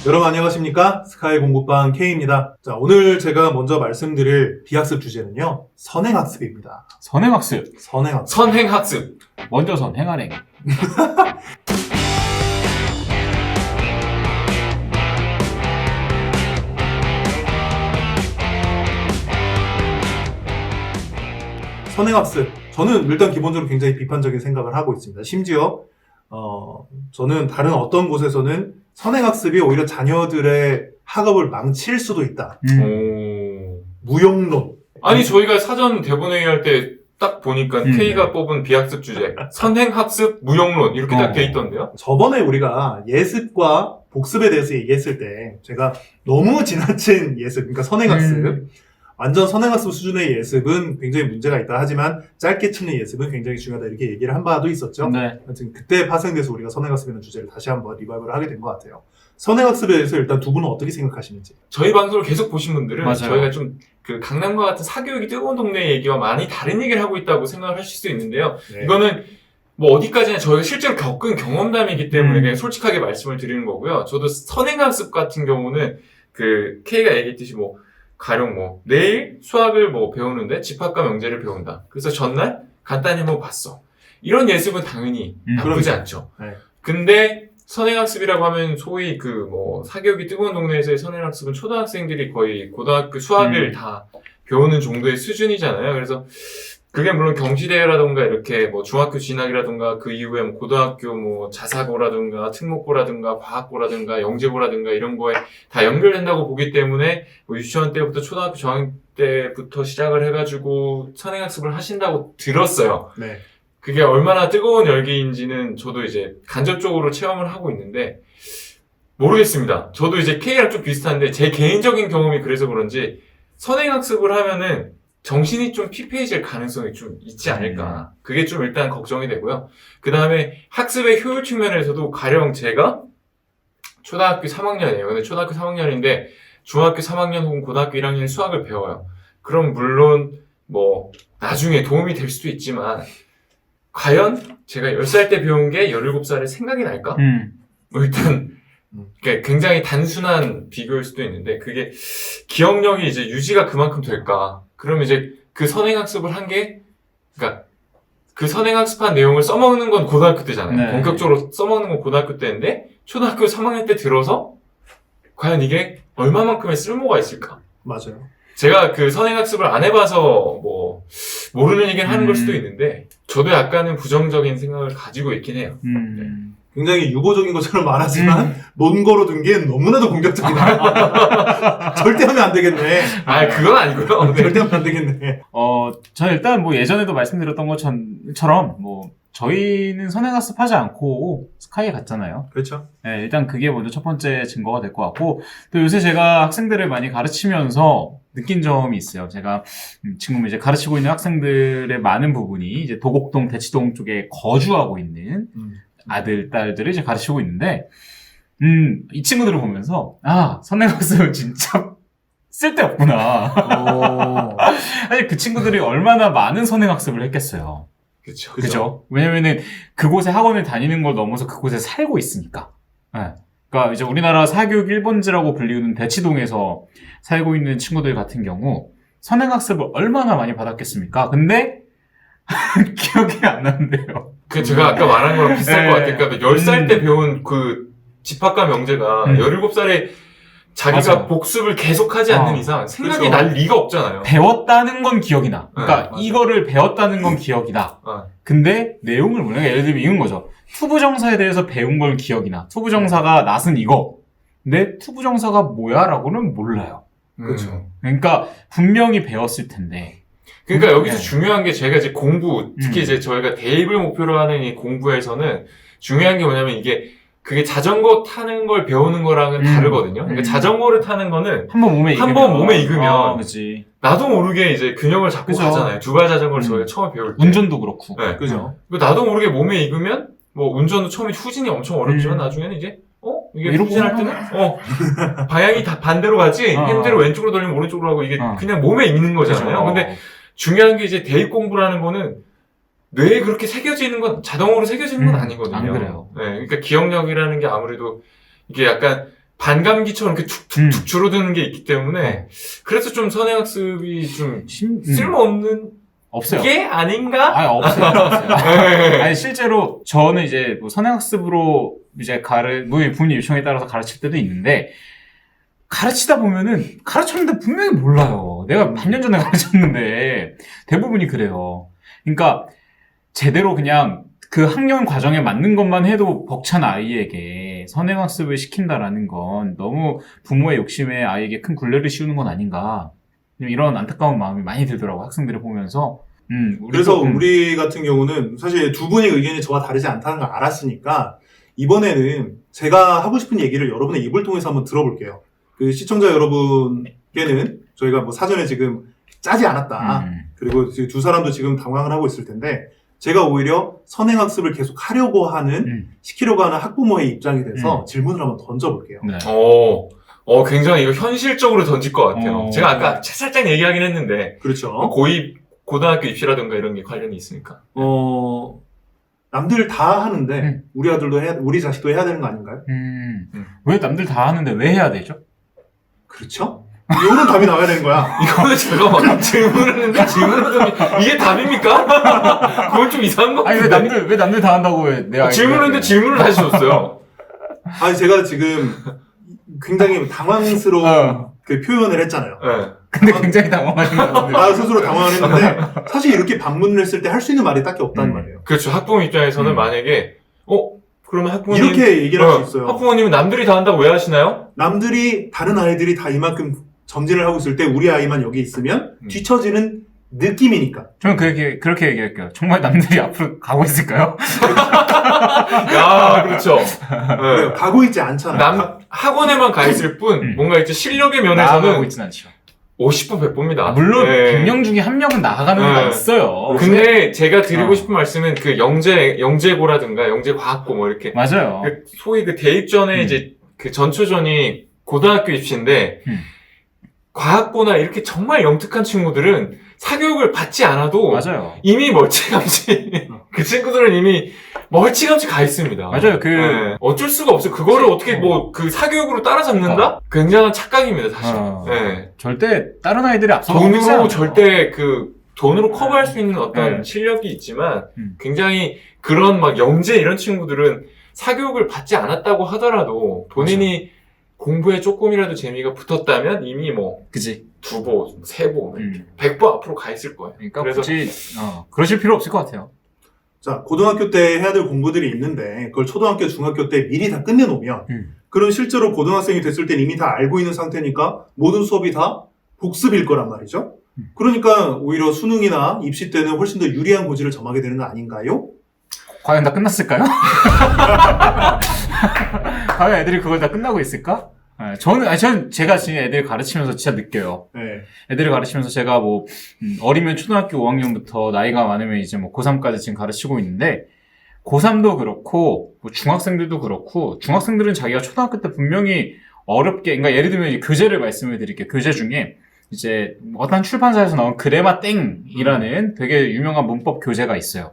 여러분 안녕하십니까? 스카이 공부방 K입니다. 자, 오늘 제가 먼저 말씀드릴 비학습 주제는요. 선행학습입니다. 선행학습. 선행학습. 선행학습. 먼저 선행하행. 선행학습. 저는 일단 기본적으로 굉장히 비판적인 생각을 하고 있습니다. 심지어 저는 다른 어떤 곳에서는 선행학습이 오히려 자녀들의 학업을 망칠 수도 있다. 오. 무용론. 아니 저희가 사전 대본회의 할 때 딱 보니까 K가 뽑은 비학습 주제 선행학습 무용론 이렇게 딱 돼 있던데요. 저번에 우리가 예습과 복습에 대해서 얘기했을 때 제가 너무 지나친 예습, 그러니까 선행학습, 완전 선행학습 수준의 예습은 굉장히 문제가 있다. 하지만 짧게 치는 예습은 굉장히 중요하다. 이렇게 얘기를 한 바도 있었죠. 네. 하여튼 그때 파생돼서 우리가 선행학습이라는 주제를 다시 한번 리바이벌을 하게 된 것 같아요. 선행학습에 대해서 일단 두 분은 어떻게 생각하시는지. 저희 방송을 계속 보신 분들은 맞아요. 저희가 좀 그 강남과 같은 사교육이 뜨거운 동네 얘기와 많이 다른 얘기를 하고 있다고 생각을 하실 수 있는데요. 네. 이거는 뭐 어디까지나 저희가 실제로 겪은 경험담이기 때문에 그냥 솔직하게 말씀을 드리는 거고요. 저도 선행학습 같은 경우는 그 K가 얘기했듯이 뭐 가령 뭐 내일 수학을 뭐 배우는데 집합과 명제를 배운다. 그래서 전날 간단히 한번 봤어. 이런 예습은 당연히 나쁘지 않죠. 네. 근데 선행학습이라고 하면 소위 그 뭐 사교육이 뜨거운 동네에서의 선행학습은 초등학생들이 거의 고등학교 수학을 다 배우는 정도의 수준이잖아요. 그래서 그게 물론 경시대회라든가 이렇게 뭐 중학교 진학이라든가 그 이후에 뭐 고등학교 뭐 자사고라든가 특목고라든가 과학고라든가 영재고라든가 이런 거에 다 연결된다고 보기 때문에 뭐 유치원 때부터 초등학교 저학년 때부터 시작을 해가지고 선행학습을 하신다고 들었어요. 네. 그게 얼마나 뜨거운 열기인지는 저도 이제 간접적으로 체험을 하고 있는데 모르겠습니다. 저도 이제 K랑 좀 비슷한데 제 개인적인 경험이 그래서 그런지 선행학습을 하면은 정신이 좀 피폐해질 가능성이 좀 있지 않을까. 그게 좀 일단 걱정이 되고요. 그 다음에 학습의 효율 측면에서도 가령 제가 초등학교 3학년이에요. 근데 초등학교 3학년인데 중학교 3학년 혹은 고등학교 1학년 수학을 배워요. 그럼 물론 뭐 나중에 도움이 될 수도 있지만 과연 제가 10살 때 배운 게 17살에 생각이 날까? 뭐 일단 굉장히 단순한 비교일 수도 있는데 그게 기억력이 이제 유지가 그만큼 될까? 그러면 이제 그 선행학습을 한 게 그러니까 그 선행학습한 내용을 써먹는 건 고등학교 때잖아요. 네. 본격적으로 써먹는 건 고등학교 때인데 초등학교 3학년 때 들어서 과연 이게 얼마만큼의 쓸모가 있을까? 맞아요. 제가 그 선행학습을 안 해봐서 뭐 모르는 얘기를 하는 걸 수도 있는데 저도 약간은 부정적인 생각을 가지고 있긴 해요. 굉장히 유보적인 것처럼 말하지만 논 걸어둔 게 너무나도 공격적이다. 절대 하면 안 되겠네. 아, 그건 아니고요. 네. 절대 하면 안 되겠네. 저는 일단 뭐 예전에도 말씀드렸던 것처럼 뭐 저희는 선행학습 하지 않고 스카이에 갔잖아요. 그렇죠. 네, 일단 그게 먼저 첫 번째 증거가 될 것 같고, 또 요새 제가 학생들을 많이 가르치면서 느낀 점이 있어요. 제가 지금 이제 가르치고 있는 학생들의 많은 부분이 이제 도곡동, 대치동 쪽에 거주하고 있는 아들, 딸들을 이제 가르치고 있는데, 이 친구들을 보면서, 선행학습은 진짜 쓸데없구나. 아니, 그 친구들이 얼마나 많은 선행학습을 했겠어요. 그쵸. 그죠? 왜냐면은 그곳에 학원을 다니는 걸 넘어서 그곳에 살고 있으니까. 네. 그러니까 이제 우리나라 사교육 1번지라고 불리우는 대치동에서 살고 있는 친구들 같은 경우 선행학습을 얼마나 많이 받았겠습니까? 근데 기억이 안 난대요. 그 제가 아까 말한 거랑 비슷할 네. 것 같아요. 그러니까 10살 때 배운 그 집합과 명제가 17살에 자기가 맞아. 복습을 계속하지 않는 이상 생각이 그렇죠. 날 리가 없잖아요. 배웠다는 건 기억이 나. 그러니까 맞아. 이거를 배웠다는 건 기억이 나. 근데 내용을 몰라. 예를 들면 이건 거죠. 투부정사에 대해서 배운 걸 기억이 나. 투부정사가 낫은 이거. 근데 투부정사가 뭐야? 라고는 몰라요. 그렇죠. 그러니까 분명히 배웠을 텐데. 그러니까 여기서 네. 중요한 게 제가 이제 공부, 특히 이제 저희가 대입을 목표로 하는 이 공부에서는 중요한 게 뭐냐면 그게 자전거 타는 걸 배우는 거랑은 다르거든요. 그러니까 자전거를 타는 거는 한 번 몸에 익으면. 그치. 나도 모르게 이제 균형을 잡고 그죠. 가잖아요. 두발 자전거를 저희가 처음에 배울 때. 운전도 그렇고. 네. 그죠. 나도 모르게 몸에 익으면 뭐 운전도 처음에 후진이 엄청 어렵지만 나중에는 이제 이게 후진할 때는 방향이 다 반대로 가지 핸들을 왼쪽으로 돌리면 오른쪽으로 하고 이게 그냥 몸에 익는 거잖아요. 근데 중요한 게 이제 대입 공부라는 거는 뇌에 그렇게 새겨지는 건 자동으로 새겨지는 건 아니거든요. 안 그래요. 네, 그러니까 기억력이라는 게 아무래도 이게 약간 반감기처럼 이렇게 툭툭툭 줄어드는 게 있기 때문에 그래서 좀 선행학습이 좀 쓸모없는 없어요. 게 아닌가? 아니, 없어요. 없어요. 아니, 실제로 저는 이제 뭐 선행학습으로 이제 부모님 요청에 따라서 가르칠 때도 있는데, 가르치다 보면은 가르쳤는데 분명히 몰라요. 내가 반년 전에 가르쳤는데 대부분이 그래요. 그러니까 제대로 그냥 그 학년 과정에 맞는 것만 해도 벅찬 아이에게 선행학습을 시킨다라는 건 너무 부모의 욕심에 아이에게 큰 굴레를 씌우는 건 아닌가. 이런 안타까운 마음이 많이 들더라고, 학생들을 보면서. 그래서 우리 같은 경우는 사실 두 분의 의견이 저와 다르지 않다는 걸 알았으니까 이번에는 제가 하고 싶은 얘기를 여러분의 입을 통해서 한번 들어볼게요. 그 시청자 여러분께는 저희가 뭐 사전에 지금 짜지 않았다. 그리고 두 사람도 지금 당황을 하고 있을 텐데 제가 오히려 선행학습을 계속 하려고 하는, 시키려고 하는 학부모의 입장이 돼서 질문을 한번 던져볼게요. 네. 굉장히 이거 현실적으로 던질 것 같아요. 제가 아까 살짝 얘기하긴 했는데. 그렇죠. 고등학교 입시라든가 이런 게 관련이 있으니까. 남들 다 하는데, 우리 자식도 해야 되는 거 아닌가요? 왜 남들 다 하는데 왜 해야 되죠? 그렇죠? 이거는 답이 나와야 되는 거야. 이거는 잠깐만. 질문을 했는데 이게 답입니까? 그건 좀 이상한 거 아니, 같은데. 왜 남들 다 한다고 왜 내가. 질문을 했는데 질문을 다시 줬어요. 아니, 제가 지금 굉장히 당황스러운 그 표현을 했잖아요. 네. 근데 굉장히 당황하신 것 같은데. 나 스스로 당황을 했는데, 사실 이렇게 반문을 했을 때 할 수 있는 말이 딱히 없다는 말이에요. 그렇죠. 학부모 입장에서는 만약에, 그러면 학부모님. 이렇게 얘기를 할 수 있어요. 학부모님은 남들이 다 한다고 왜 하시나요? 다른 아이들이 다 이만큼 전진을 하고 있을 때 우리 아이만 여기 있으면 뒤처지는 느낌이니까. 저는 그렇게 얘기할게요. 정말 남들이 앞으로 가고 있을까요? 야, 그렇죠. 그래요. 가고 있지 않잖아요. 학원에만 가 있을 뿐, 뭔가 이제 실력의 나아가고 면에서는 있진 않죠. 50분 100분입니다. 물론 100명 중에 한 명은 나아가는 애가 있어요. 근데 제가 드리고 싶은 말씀은 그 영재고라든가 영재과학고 뭐 이렇게 맞아요. 소위 그 대입 전에 이제 그 전초전이 고등학교 입시인데 과학고나 이렇게 정말 영특한 친구들은 사교육을 받지 않아도 맞아요. 이미 멀찌감치 그 친구들은 이미 멀찌감치 가 있습니다. 맞아요. 어쩔 수가 없어요. 그거를 어떻게 뭐 그 사교육으로 따라잡는다? 굉장한 착각입니다, 사실. 절대 다른 아이들이 앞서가고 있지 않아요. 돈으로 커버할 수 있는 어떤 실력이 있지만 굉장히 그런 막 영재 이런 친구들은 사교육을 받지 않았다고 하더라도 본인이 공부에 조금이라도 재미가 붙었다면 이미 뭐 그치. 2보, 3보, 100보 앞으로 가 있을 거예요. 그러니까 굳이 그러실 필요 없을 것 같아요. 자, 고등학교 때 해야 될 공부들이 있는데 그걸 초등학교, 중학교 때 미리 다 끝내놓으면 그런 실제로 고등학생이 됐을 땐 이미 다 알고 있는 상태니까 모든 수업이 다 복습일 거란 말이죠. 그러니까 오히려 수능이나 입시 때는 훨씬 더 유리한 고지를 점하게 되는 거 아닌가요? 과연 다 끝났을까요? 과연 애들이 그걸 다 끝나고 있을까? 전 제가 지금 애들 가르치면서 진짜 느껴요. 네. 애들을 가르치면서 제가 뭐, 어리면 초등학교 5학년부터 나이가 많으면 이제 뭐 고3까지 지금 가르치고 있는데, 고3도 그렇고, 뭐 중학생들도 그렇고, 중학생들은 자기가 초등학교 때 분명히 어렵게, 그러니까 예를 들면 이제 교재를 말씀을 드릴게요. 교재 중에 이제 어떤 출판사에서 나온 그레마땡이라는 되게 유명한 문법 교재가 있어요.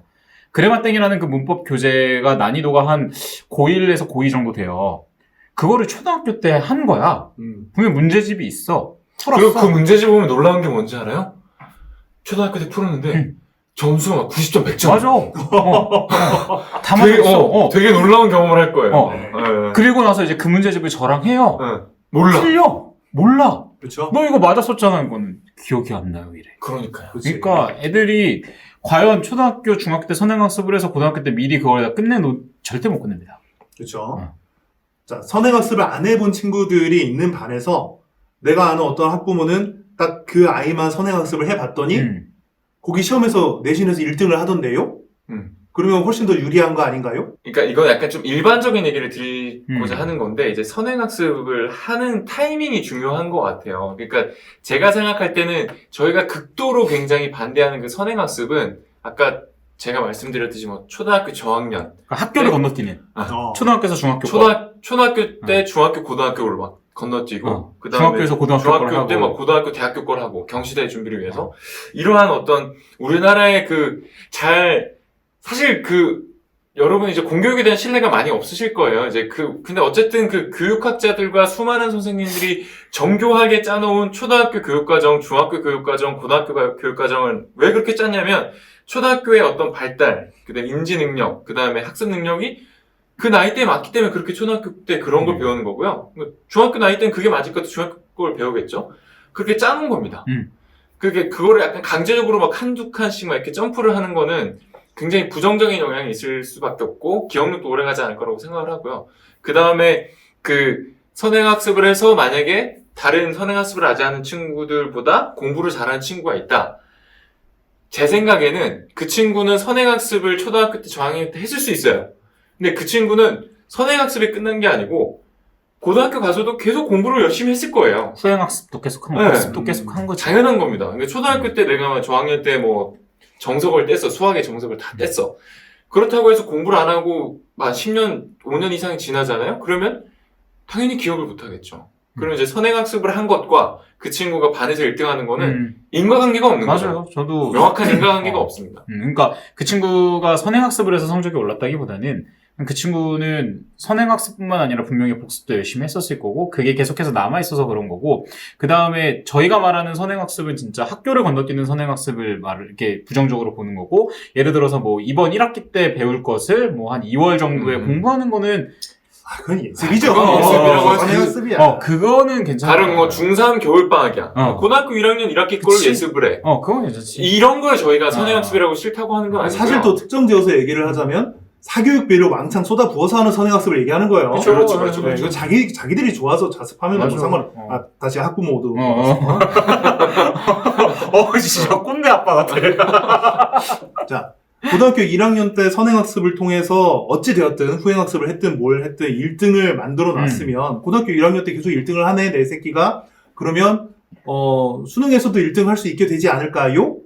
그레마땡이라는 그 문법 교재가 난이도가 한 고1에서 고2 정도 돼요. 그거를 초등학교 때 한 거야. 분명 문제집이 있어. 풀었어. 그리고 그 문제집 보면 놀라운 게 뭔지 알아요? 초등학교 때 풀었는데 점수가 막 90점, 100점. 맞아. 다 맞았어. 되게 놀라운 경험을 할 거예요. 그리고 나서 이제 그 문제집을 저랑 해요. 몰라. 틀려. 몰라. 그렇죠. 너 이거 맞았었잖아. 이거는 기억이 안 나요. 이래. 그러니까요. 그러니까 애들이 과연 초등학교, 중학교 때 선행학습을 해서 고등학교 때 미리 그걸 다 절대 못 끝냅니다. 그렇죠. 자, 선행학습을 안 해본 친구들이 있는 반에서 내가 아는 어떤 학부모는 딱 그 아이만 선행학습을 해봤더니 거기 시험에서 내신에서 1등을 하던데요? 그러면 훨씬 더 유리한 거 아닌가요? 그러니까 이건 약간 좀 일반적인 얘기를 드리고자 하는 건데 이제 선행학습을 하는 타이밍이 중요한 것 같아요. 그러니까 제가 생각할 때는 저희가 극도로 굉장히 반대하는 그 선행학습은 아까 제가 말씀드렸듯이 뭐 초등학교 저학년 학교를 건너뛰는 초등학교에서 중학교 초등학교 때 중학교 고등학교를 막 건너뛰고 그다음에 중학교에서 고등학교 걸 중학교 때 막 고등학교 대학교 걸 하고 경시대 준비를 위해서 이러한 어떤 우리나라의 사실 여러분 이제 공교육에 대한 신뢰가 많이 없으실 거예요. 이제 근데 어쨌든 그 교육학자들과 수많은 선생님들이 정교하게 짜놓은 초등학교 교육과정, 중학교 교육과정, 고등학교 교육과정을 왜 그렇게 짰냐면 초등학교의 어떤 발달, 그다음에 인지 능력, 그다음에 학습 능력이 그 나이대에 맞기 때문에 그렇게 초등학교 때 그런 걸 배우는 거고요. 중학교 나이 때는 그게 맞을 것도 중학교 걸 배우겠죠. 그렇게 짜놓은 겁니다. 그거를 약간 강제적으로 막 한두 칸씩 막 이렇게 점프를 하는 거는 굉장히 부정적인 영향이 있을 수밖에 없고 기억력도 오래 가지 않을 거라고 생각을 하고요. 그 다음에 그 선행학습을 해서 만약에 다른 선행학습을 하지 않은 친구들보다 공부를 잘하는 친구가 있다. 제 생각에는 그 친구는 선행학습을 초등학교 때 저학년 때 했을 수 있어요. 근데 그 친구는 선행학습이 끝난 게 아니고 고등학교 가서도 계속 공부를 열심히 했을 거예요. 수행학습도 계속 한 거, 네. 학습도 계속 한 거죠. 당연한 겁니다. 그러니까 초등학교 때 내가 저학년 때 뭐 정석을 뗐어. 수학의 정석을 다 뗐어. 그렇다고 해서 공부를 안 하고 막 10년, 5년 이상이 지나잖아요? 그러면 당연히 기억을 못 하겠죠. 그러면 이제 선행학습을 한 것과 그 친구가 반에서 1등 하는 거는 인과관계가 없는 거죠. 맞아요. 저도 명확한 인과관계가 없습니다. 그러니까 그 친구가 선행학습을 해서 성적이 올랐다기보다는 그 친구는 선행학습뿐만 아니라 분명히 복습도 열심히 했었을 거고 그게 계속해서 남아있어서 그런 거고 그 다음에 저희가 말하는 선행학습은 진짜 학교를 건너뛰는 선행학습을 이렇게 부정적으로 보는 거고 예를 들어서 뭐 이번 1학기 때 배울 것을 뭐 한 2월 정도에 공부하는 거는 그건 예습이죠. 그건 예습이라고 할 수 있- 예습이야. 그거는 괜찮아. 다른 뭐 중3 겨울방학이야. 고등학교 1학년 1학기 걸 그치. 예습을 해. 그건 괜찮지. 이런 걸 저희가 선행학습이라고 싫다고 하는 건 아니고요. 사실 또 특정지어서 얘기를 하자면 사교육비를 왕창 쏟아 부어서 하는 선행학습을 얘기하는 거예요. 그렇죠. 네, 이거 자기들이 좋아서 자습하면 맞아. 뭐 상관. 다시 학부 모드. 진짜 꼰대 아빠 같아. 자, 고등학교 1학년 때 선행학습을 통해서 어찌 되었든 후행학습을 했든 뭘 했든 1등을 만들어 놨으면 고등학교 1학년 때 계속 1등을 하네 내 새끼가 그러면 수능에서도 1등 할 수 있게 되지 않을까요?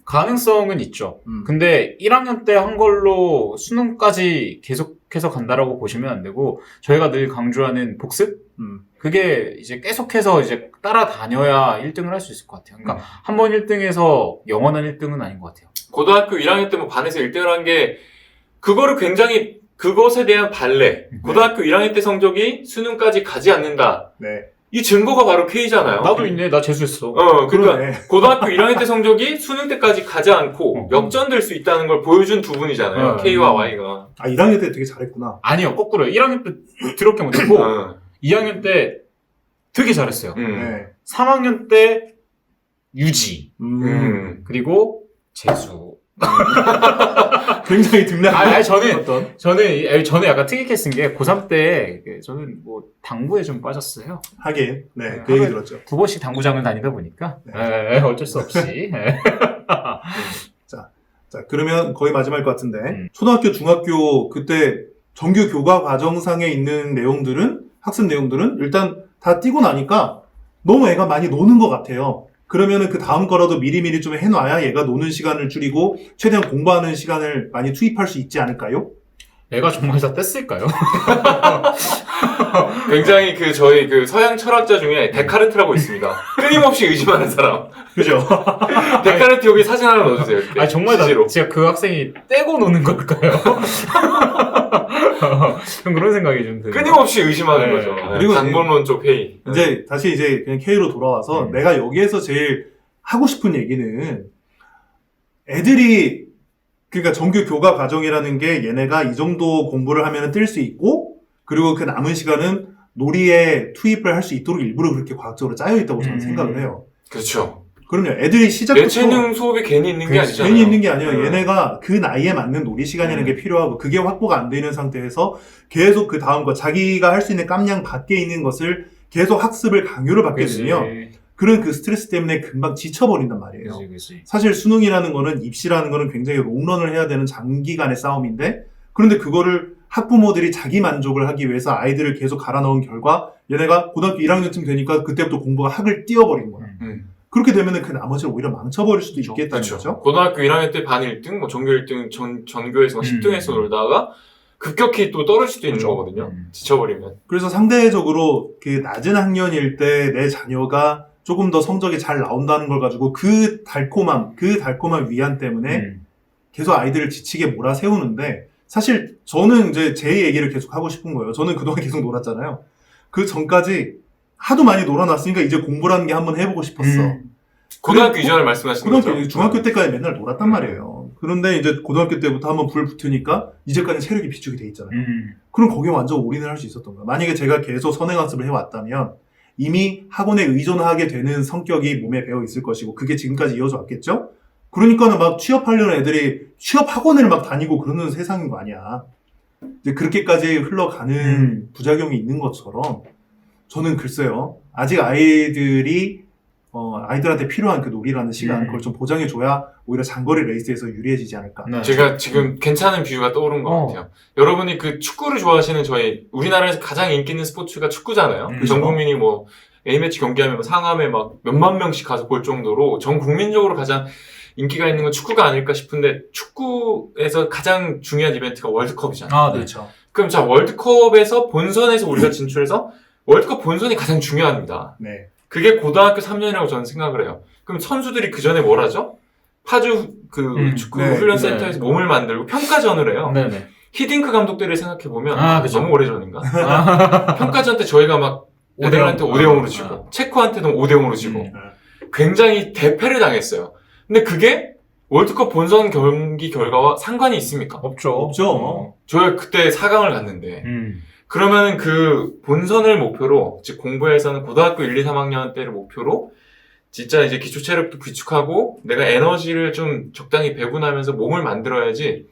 가능성은 있죠. 근데 1학년 때 한 걸로 수능까지 계속해서 간다라고 보시면 안 되고 저희가 늘 강조하는 복습? 그게 이제 계속해서 이제 따라다녀야 1등을 할 수 있을 것 같아요. 그러니까 한 번 1등해서 영원한 1등은 아닌 것 같아요. 고등학교 1학년 때 뭐 반에서 1등을 한 게 그거를 굉장히 그것에 대한 발레. 고등학교 1학년 때 성적이 수능까지 가지 않는다. 네. 이 증거가 바로 K잖아요. 나도 있네. 나 재수했어. 그러니까 그러네. 고등학교 1학년 때 성적이 수능 때까지 가지 않고 역전될 수 있다는 걸 보여준 두 분이잖아요. K와 Y가. 1학년 때 되게 잘했구나. 아니요. 거꾸로요. 1학년 때 더럽게 못했고 2학년 때 되게 잘했어요. 네. 3학년 때 유지. 그리고 재수. 굉장히 등락한 저는 약간 특이하게 쓴 게 고3 때 저는 뭐 당구에 좀 빠졌어요. 하긴 그 얘기 들었죠. 2번씩 당구장을 다니다 보니까 어쩔 수 없이. 자, 그러면 거의 마지막일 것 같은데 초등학교, 중학교 그때 정규 교과 과정상에 있는 내용들은 학습 내용들은 일단 다 띄고 나니까 너무 애가 많이 노는 것 같아요. 그러면은 그 다음 거라도 미리미리 좀 해놔야 얘가 노는 시간을 줄이고 최대한 공부하는 시간을 많이 투입할 수 있지 않을까요? 애가 정말 다 뗐을까요? 굉장히 저희 서양 철학자 중에 데카르트라고 있습니다. 끊임없이 의심하는 사람. 그죠? 데카르트 여기 사진 하나 넣어주세요. 이렇게. 정말 CG로. 진짜 그 학생이 떼고 노는 걸까요? 좀 그런 생각이 좀 드네요. 끊임없이 의심하는 거죠. 그리고 방법론적 회의. 다시 그냥 K로 돌아와서 내가 여기에서 제일 하고 싶은 얘기는 애들이 그러니까 정규 교과 과정이라는 게 얘네가 이 정도 공부를 하면 뜰 수 있고 그리고 그 남은 시간은 놀이에 투입을 할 수 있도록 일부러 그렇게 과학적으로 짜여 있다고 저는 생각을 해요. 그렇죠. 그럼요. 애들이 시작부터 예체능 수업이 괜히 있는 게 아니잖아요. 괜히 있는 게 아니라 얘네가 그 나이에 맞는 놀이 시간이라는 게 필요하고 그게 확보가 안 되는 상태에서 계속 그 다음 거 자기가 할 수 있는 깜냥 밖에 있는 것을 계속 학습을 강요를 받게 되면 그런 그 스트레스 때문에 금방 지쳐버린단 말이에요. 그치. 사실 수능이라는 거는 입시라는 거는 굉장히 롱런을 해야 되는 장기간의 싸움인데 그런데 그거를 학부모들이 자기 만족을 하기 위해서 아이들을 계속 갈아 넣은 결과 얘네가 고등학교 1학년쯤 되니까 그때부터 공부가 학을 띄워버린 거야. 그렇게 되면은 그 나머지를 오히려 망쳐버릴 수도 있겠다는 거죠. 고등학교 1학년 때 반 1등, 뭐 전교 1등, 전교에서 10등에서 놀다가 급격히 또 떨어질 수도 있는 거거든요. 지쳐버리면. 그래서 상대적으로 그 낮은 학년일 때 내 자녀가 조금 더 성적이 잘 나온다는 걸 가지고 그 달콤한 위안 때문에 계속 아이들을 지치게 몰아세우는데 사실 저는 이제 제 얘기를 계속 하고 싶은 거예요. 저는 그동안 계속 놀았잖아요. 그 전까지 하도 많이 놀아놨으니까 이제 공부라는 게 한번 해보고 싶었어. 고등학교 이전을 말씀하시는 거죠? 고등학교, 중학교 때까지 맨날 놀았단 말이에요. 그런데 이제 고등학교 때부터 한번 불 붙으니까 이제까지 체력이 비축이 돼 있잖아요. 그럼 거기에 완전 올인을 할 수 있었던 거예요. 만약에 제가 계속 선행학습을 해왔다면 이미 학원에 의존하게 되는 성격이 몸에 배어 있을 것이고 그게 지금까지 이어져 왔겠죠? 그러니까는 막 취업하려는 애들이 취업학원을 막 다니고 그러는 세상인 거 아니야. 이제 그렇게까지 흘러가는 부작용이 있는 것처럼 저는 글쎄요. 아직 아이들한테 필요한 그 놀이라는 시간 그걸 좀 보장해줘야 오히려 장거리 레이스에서 유리해지지 않을까. 네. 제가 지금 괜찮은 비유가 떠오른 것 같아요. 여러분이 그 축구를 좋아하시는 우리나라에서 가장 인기 있는 스포츠가 축구잖아요. 전 국민이 뭐 A매치 경기하면 상암에 막 몇만 명씩 가서 볼 정도로 전 국민적으로 가장 인기가 있는 건 축구가 아닐까 싶은데 축구에서 가장 중요한 이벤트가 월드컵이잖아요. 아, 네. 그렇죠. 그럼 자, 월드컵에서 본선에서 우리가 진출해서 월드컵 본선이 가장 중요합니다. 네. 그게 고등학교 3년이라고 저는 생각을 해요. 그럼 선수들이 그 전에 뭘 하죠? 파주 축구 네, 훈련센터에서 몸을 만들고 평가전을 해요. 네네. 히딩크 감독들을 생각해보면 그죠. 너무 오래전인가? 평가전 때 저희가 막 네덜란드한테 5대0으로 지고 체코한테도 5대0으로 지고 굉장히 대패를 당했어요. 근데 그게 월드컵 본선 경기 결과와 상관이 있습니까? 없죠. 저희 그때 4강을 갔는데 그러면 그 본선을 목표로 즉 공부에서는 고등학교 1, 2, 3학년 때를 목표로 진짜 이제 기초 체력도 비축하고 내가 에너지를 좀 적당히 배분하면서 몸을 만들어야지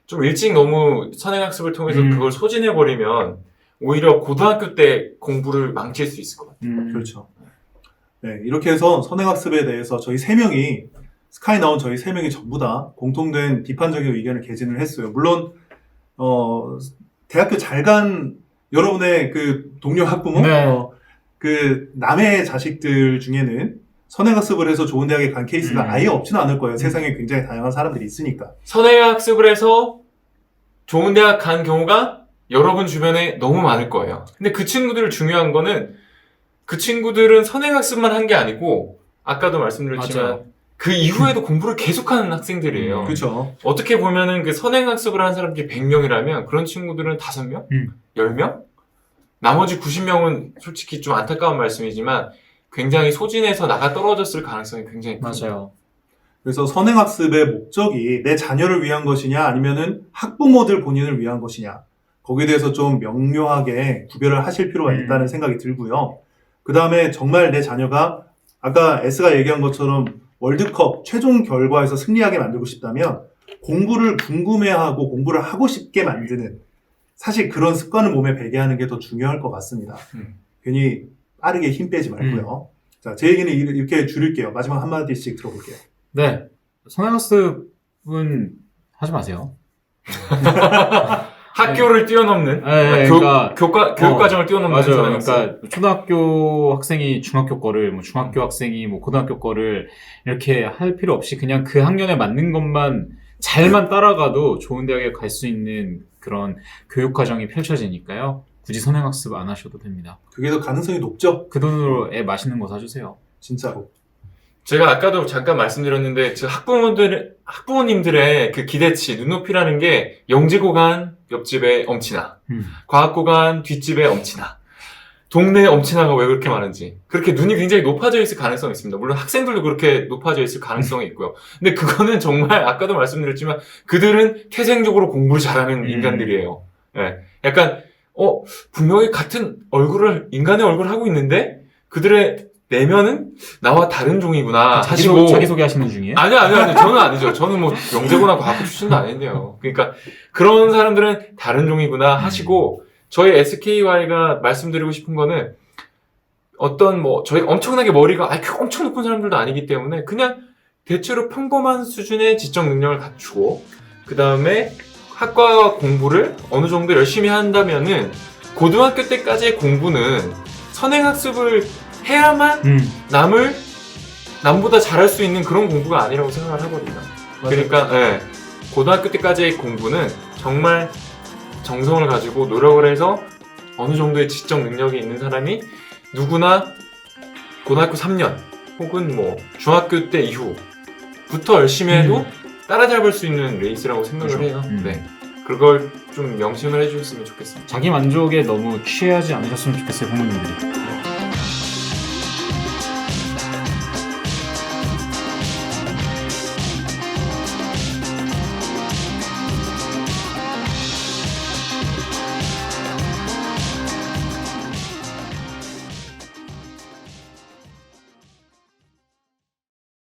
좀 일찍 너무 선행학습을 통해서 그걸 소진해버리면 오히려 고등학교 때 공부를 망칠 수 있을 것 같아요. 그렇죠. 네, 이렇게 해서 선행학습에 대해서 저희 3명이 스카이 나온 저희 3명이 전부 다 공통된 비판적인 의견을 개진을 했어요. 물론 대학교 잘 간 여러분의 그 동료 학부모, 네. 그 남의 자식들 중에는 선행학습을 해서 좋은 대학에 간 케이스가 아예 없지는 않을 거예요. 세상에 굉장히 다양한 사람들이 있으니까. 선행학습을 해서 좋은 대학 간 경우가 여러분 주변에 너무 많을 거예요. 근데 그 친구들 중요한 거는 그 친구들은 선행학습만 한 게 아니고 아까도 말씀드렸지만 맞아요. 그 이후에도 공부를 계속하는 학생들이에요. 그렇죠. 어떻게 보면은 그 선행학습을 하는 사람들이 100명이라면 그런 친구들은 5명? 10명? 나머지 90명은 솔직히 좀 안타까운 말씀이지만 굉장히 소진해서 나가 떨어졌을 가능성이 굉장히 큽니다. 맞아요. 그래서 선행학습의 목적이 내 자녀를 위한 것이냐 아니면은 학부모들 본인을 위한 것이냐 거기에 대해서 좀 명료하게 구별을 하실 필요가 있다는 생각이 들고요. 그 다음에 정말 내 자녀가 아까 S가 얘기한 것처럼 월드컵 최종 결과에서 승리하게 만들고 싶다면 공부를 궁금해하고 공부를 하고 싶게 만드는 사실 그런 습관을 몸에 배게 하는 게 더 중요할 것 같습니다. 괜히 빠르게 힘 빼지 말고요. 자, 제 얘기는 이렇게 줄일게요. 마지막 한마디씩 들어볼게요. 네. 선행학습은 하지 마세요. 학교를 뛰어넘는 네, 교육 과정을 뛰어넘는 맞아요. 선행학습. 그러니까 초등학교 학생이 중학교 거를, 뭐 중학교 학생이 뭐 고등학교 거를 이렇게 할 필요 없이 그냥 그 학년에 맞는 것만 잘만 따라가도 좋은 대학에 갈 수 있는 그런 교육 과정이 펼쳐지니까요. 굳이 선행학습 안 하셔도 됩니다. 그게 더 가능성이 높죠? 그 돈으로 애 맛있는 거 사주세요. 진짜로. 제가 아까도 잠깐 말씀드렸는데 학부모님들의 그 기대치, 눈높이라는 게 영재고간 옆집에 엄친아, 과학고간 뒷집에 엄친아, 동네 엄친아가 왜 그렇게 많은지 그렇게 눈이 굉장히 높아져 있을 가능성이 있습니다. 물론 학생들도 그렇게 높아져 있을 가능성이 있고요. 근데 그거는 정말 아까도 말씀드렸지만 그들은 태생적으로 공부를 잘하는 인간들이에요. 네. 약간 분명히 같은 인간의 얼굴을 하고 있는데 그들의 내면은 나와 다른 종이구나 하시고 자기소개 하시는 중이에요? 아니요. 저는 아니죠. 저는 뭐 영재고나 과학고 출신도 아닌데요. 그러니까 그런 사람들은 다른 종이구나 하시고 저희 SKY가 말씀드리고 싶은 거는 저희 엄청나게 머리가 IQ가 엄청 높은 사람들도 아니기 때문에 그냥 대체로 평범한 수준의 지적 능력을 갖추고 그 다음에 학과 공부를 어느 정도 열심히 한다면은 고등학교 때까지의 공부는 선행학습을 해야만 남보다 잘할 수 있는 그런 공부가 아니라고 생각을 하거든요. 그러니까 고등학교 때까지의 공부는 정말 정성을 가지고 노력을 해서 어느 정도의 지적 능력이 있는 사람이 누구나 고등학교 3년 혹은 뭐 중학교 때 이후부터 열심히 해도 따라잡을 수 있는 레이스라고 생각을 해요. 네. 그걸 좀 명심을 해주셨으면 좋겠습니다. 자기 만족에 너무 취하지 않으셨으면 좋겠어요, 부모님들이.